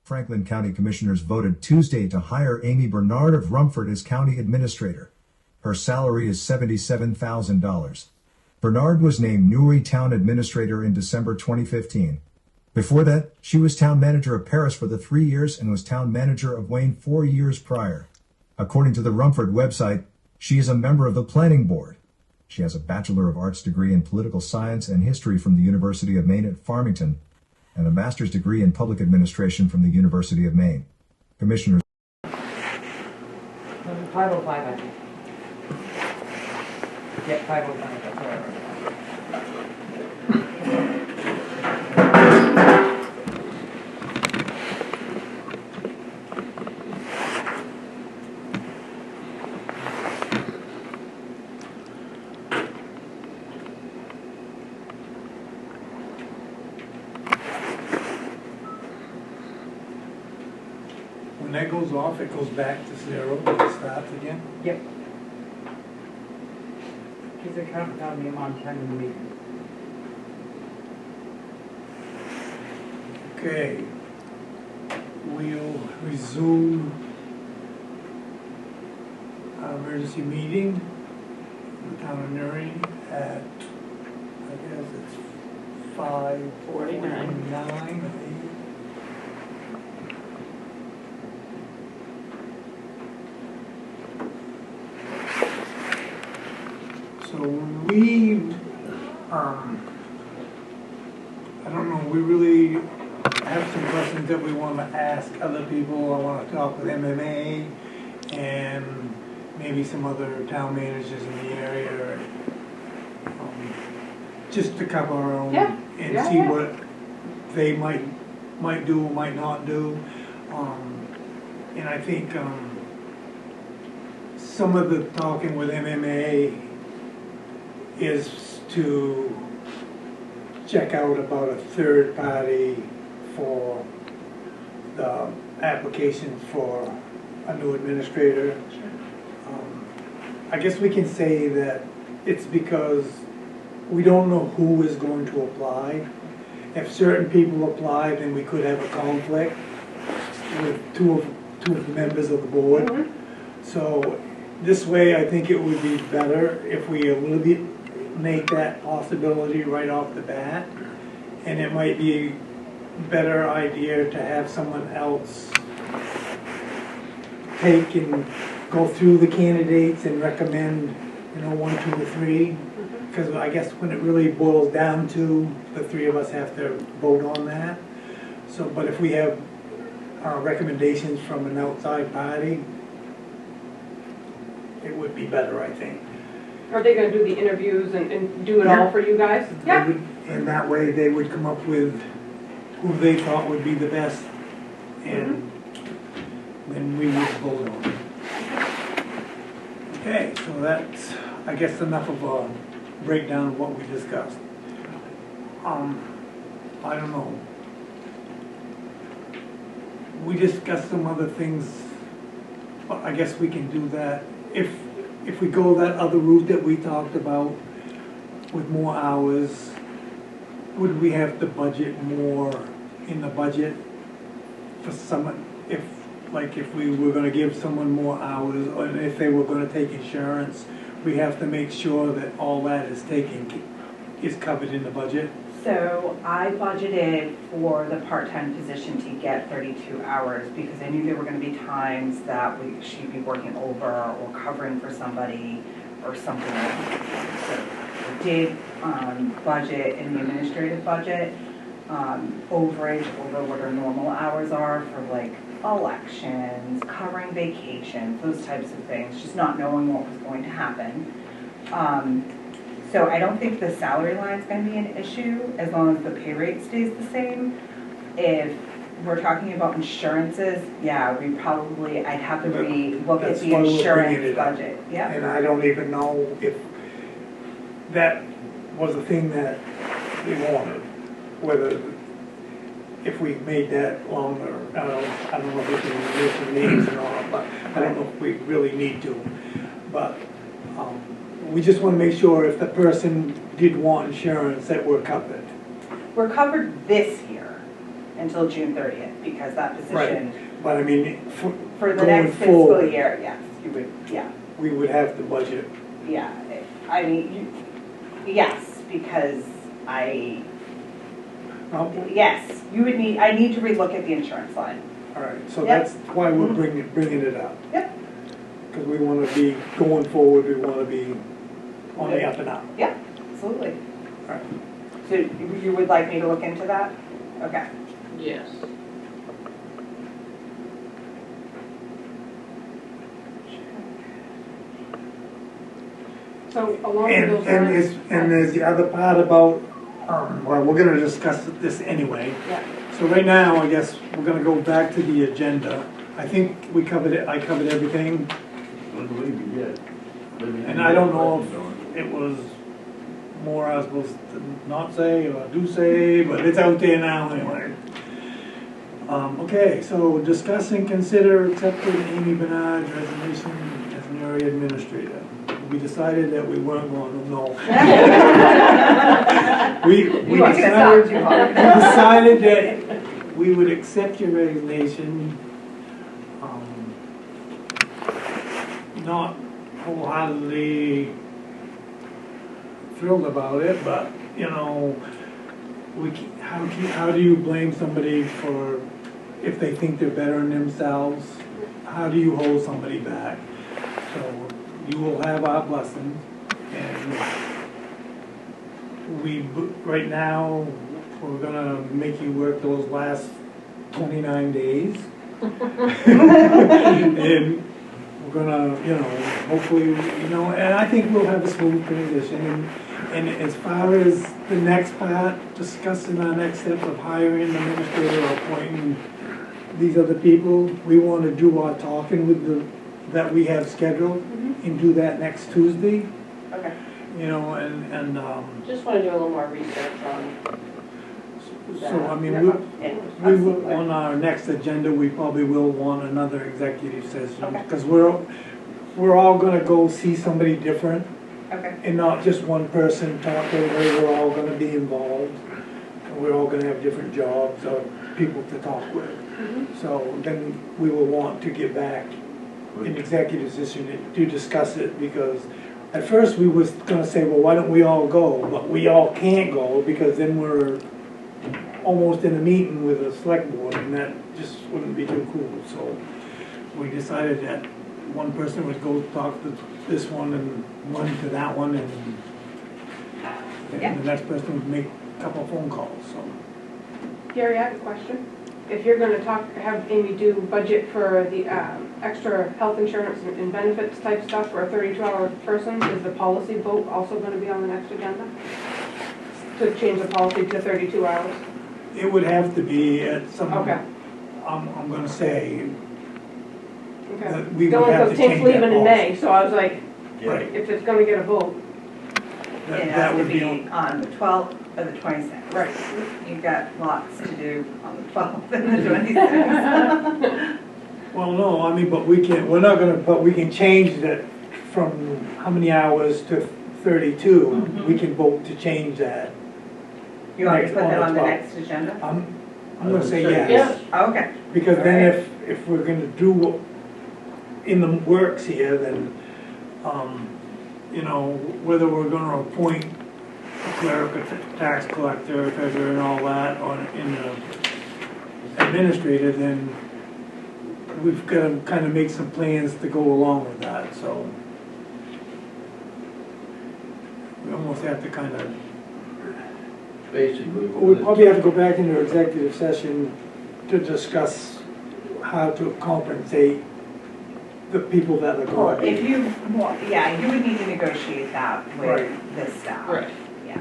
Franklin County Commissioners voted Tuesday to hire Amy Bernard of Rumford as County Administrator. Her salary is $77,000. Bernard was named Newry Town Administrator in December 2015. Before that, she was Town Manager of Paris for the 3 years and was Town Manager of Wayne 4 years prior. According to the Rumford website, she is a member of the Planning Board. She has a Bachelor of Arts degree in Political Science and History from the University of Maine at Farmington, and a master's degree in public administration from the University of Maine. Commissioners. 505, I think. Yeah, 505, that's what I remember. When that goes off, it goes back to 0 and it starts again? Yep. Because they're counting down the amount of time in the meeting. Okay. We'll resume our emergency meeting in the town of Newry at, I guess it's 5:49. So we, I don't know, we really have some questions that we want to ask other people. I want to talk with MMA and maybe some other town managers in the area, just to cover our own and see what they might do, might not do. And I think some of the talking with MMA is to check out about a third party for the application for a new administrator. I guess we can say that it's because we don't know who is going to apply. If certain people apply, then we could have a conflict with two of the members of the board. Mm-hmm. So this way, I think it would be better if we make that possibility right off the bat, and it might be a better idea to have someone else take and go through the candidates and recommend, 1, 2, or 3, because I guess when it really boils down to, the 3 of us have to vote on that. So, but if we have recommendations from an outside party, it would be better, I think. Are they going to do the interviews and do it all for you guys? Yeah. And that way they would come up with who they thought would be the best, and then we would vote on it. Okay, so that's, I guess, enough of a breakdown of what we discussed. I don't know. We discussed some other things, but I guess we can do that if we go that other route that we talked about with more hours. Would we have to budget more in the budget for someone, if we were going to give someone more hours, or if they were going to take insurance, we have to make sure that all that is covered in the budget? So I budgeted for the part-time position to get 32 hours because I knew there were going to be times that she'd be working over or covering for somebody or something like that. So I did budget in the administrative budget overage over what our normal hours are for like elections, covering vacations, those types of things, just not knowing what was going to happen. So I don't think the salary line is going to be an issue as long as the pay rate stays the same. If we're talking about insurances, yeah, I'd have to look at the insurance budget. Yeah. And I don't even know if that was a thing that we wanted, whether if we made that longer. I don't know if we can mention names and all, but I don't know if we really need to. But we just want to make sure if the person did want insurance that we're covered. We're covered this year. until June 30th, because that position, But I mean, for the going next fiscal forward, year, yes, you would, yeah, we would have the budget. yeah. I mean, yes, because yes, you would need, I need to relook at the insurance line. All right, so Yep. that's why we're bringing it up. Yep. Because we want to be, going forward, we want to be on the up and up. Yeah, absolutely. All right. So you would like me to look into that? Okay. Yes. So along with those lines. And there's the other part about, well, we're gonna discuss this anyway. Yeah. So right now, I guess we're gonna go back to the agenda. I think we covered it, I covered everything, I believe you did. and I don't know if it was more I was supposed to not say or do say, but it's out there now anyway. Okay, so discuss and consider accepting Amy Bernard's resignation as Newry Administrator. We decided that we weren't going to, no. We decided that we would accept your resignation, not wholeheartedly thrilled about it, but, you know, how do you blame somebody for, if they think they're better than themselves? How do you hold somebody back? So you will have our blessing, and right now, we're gonna make you work those last 29 days. And we're gonna, you know, hopefully, you know, and I think we'll have a smooth transition. And as far as the next part, discussing our next steps of hiring an administrator or appointing these other people, we want to do our talking with that we have scheduled and do that next Tuesday. Okay. You know, and Just want to do a little more research on so, I mean, Yeah, we will, absolutely. on our next agenda, we probably will want another executive session. Okay. Because we're all gonna go see somebody different Okay. and not just one person talk over, we're all gonna be involved. And we're all gonna have different jobs or people to talk with. So then we will want to get back in executive session to discuss it, because at first we was gonna say, well, why don't we all go? But we all can't go, because then we're almost in a meeting with a select board, and that just wouldn't be too cool. So we decided that one person would go talk to this one and one to that one, and Yeah. the next person would make a couple of phone calls, so. Gary, I have a question. If you're gonna have Amy do budget for the extra health insurance and benefits type stuff for a 32-hour person, is the policy vote also gonna be on the next agenda? To change the policy to 32 hours? It would have to be at some, Okay, I'm gonna say, okay. that we The would only have because to change Tink's that leaving in policy. May, so I was like, Right. if it's gonna get a vote. That It that has to would be on. on the 12th or the 26th. Right. You've got lots to do on the 12th and the 26th. Well, no, I mean, but we're not gonna, but we can change that from how many hours to 32. We can vote to change that. You want me to Next put that on on the the 12th. next agenda? I'm gonna say yes. Yeah. Okay. Because then Alright. if we're gonna do what in the works here, then, you know, whether we're gonna appoint a clerk, a tax collector, a treasurer and all that, or in the administrator, then we've gotta kind of make some plans to go along with that, so. We almost have to kind of, Basically. we probably have to go back into executive session to discuss how to compensate the people that are Well, going. if you, yeah, you would need to negotiate that with Right. this staff. Right. Yeah.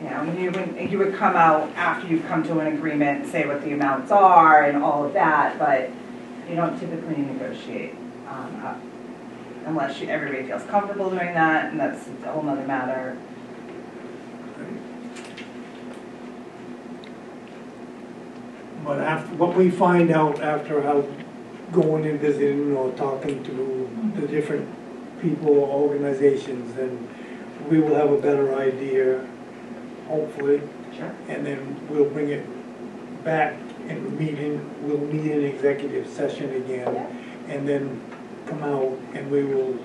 Yeah, I mean, you would come out after you've come to an agreement, say what the amounts are and all of that, but you don't typically negotiate unless everybody feels comfortable doing that, and that's a whole nother matter. But after, what we find out after how going and visiting or talking to the different people or organizations, then we will have a better idea, hopefully, Sure. and then we'll bring it back and we'll meet in executive session again. And then come out and we will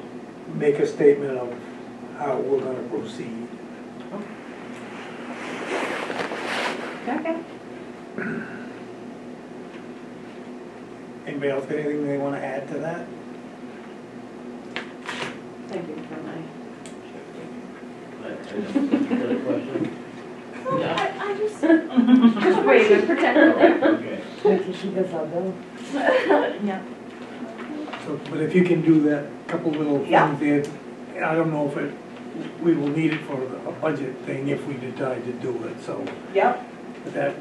make a statement of how we're gonna proceed. Okay. Anybody else got anything they wanna add to that? Thank you for my. Got a question? I just. Just wait and pretend. Okay. She gets our bill. Yeah. So, but if you can do that couple little Yeah. things there, I don't know if we will need it for a budget thing if we decide to do it, so. Yep. But that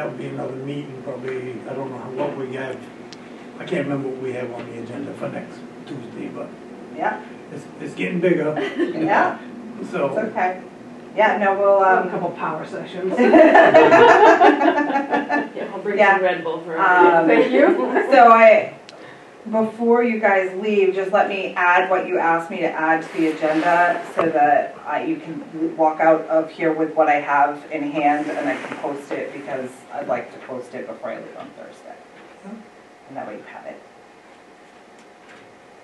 would be another meeting, probably, I don't know what we have, I can't remember what we have on the agenda for next Tuesday, but Yeah. it's getting bigger, Yeah. so. It's okay. Yeah, no, we'll, A couple power sessions. Yeah, I'll bring Yeah. some Red Bull for Thank you. So before you guys leave, just let me add what you asked me to add to the agenda so that you can walk out of here with what I have in hand and I can post it because I'd like to post it before I leave on Thursday. And that way you have it.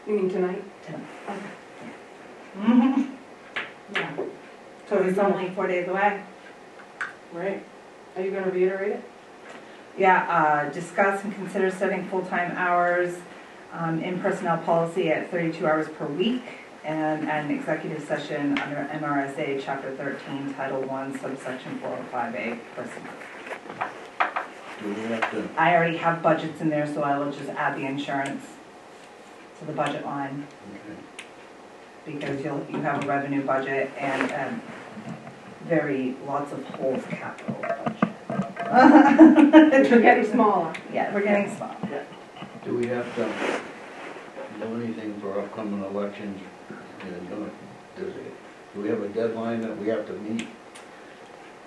You mean tonight? Yeah. So it's only 4 days away. Right. Are you gonna reiterate it? Yeah, discuss and consider setting full-time hours in personnel policy at 32 hours per week and an executive session under MRSA Chapter 13, Title 1, subsection 405A, personnel. Do we have to, I already have budgets in there, so I will just add the insurance to the budget line okay. because you have a revenue budget and lots of holes capital budget. We're getting smaller. Yeah, we're getting small. Do we have to do anything for upcoming elections? Do we have a deadline that we have to meet?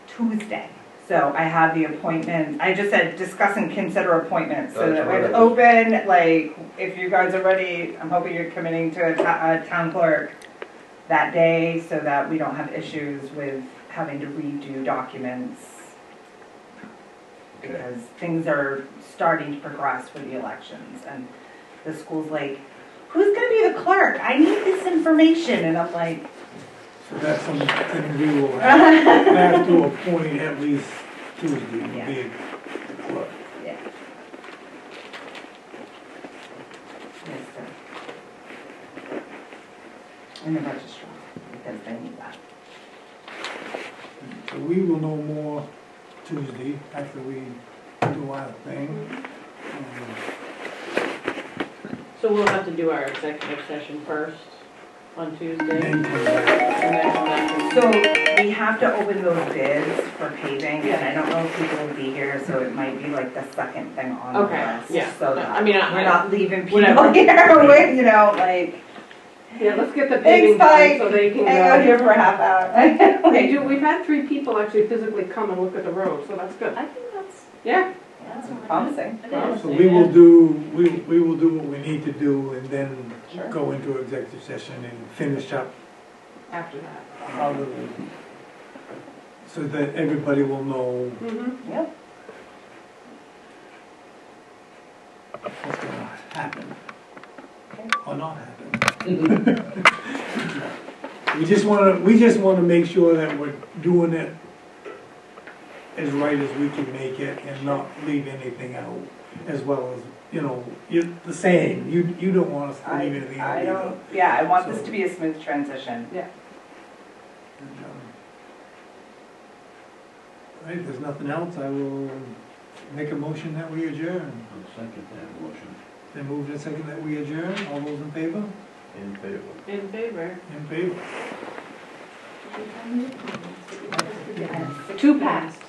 Tuesday. So I have the appointment, I just said discuss and consider appointments, so That's that what it's I was- open, like, if you guys are ready, I'm hoping you're committing to a town clerk that day, so that we don't have issues with having to redo documents, Okay. because things are starting to progress for the elections, and the school's like, who's gonna be the clerk? I need this information, and I'm like, So that's something we will have to appoint at least Tuesday, will be a clerk. yeah. Yes, sir. And the registrar, because they need that. So we will know more Tuesday after we do our thing. So we'll have to do our executive session first on Tuesday. And then come back. And then come back and- So we have to open those bids for paving, and I don't know if people will be here, so it might be like the second thing on the Okay, list. yeah. So that I mean, we're not leaving people whatever. here with, you know, like, Yeah, let's get the Thanks, paving done Mike. so they can hang out here go. for a half hour. They do, we've had 3 people actually physically come and look at the road, so that's good. I think that's, Yeah. that's Promising. It is. So we will do what we need to do and then Sure. go into executive session and finish up After that. our little, so that everybody will know Mm-hmm. Yep. what's gonna happen. Okay. Or not happen. We just wanna make sure that we're doing it as right as we can make it and not leave anything out, as well as, you're the same, you don't want us to leave anything out I either. don't, yeah, I want this So- to be a smooth transition. And, all right, if there's nothing else, I will make a motion that we adjourn. I'll second that motion. Then move and second that we adjourn, all those in favor? In favor. in favor. In favor. 2 passed.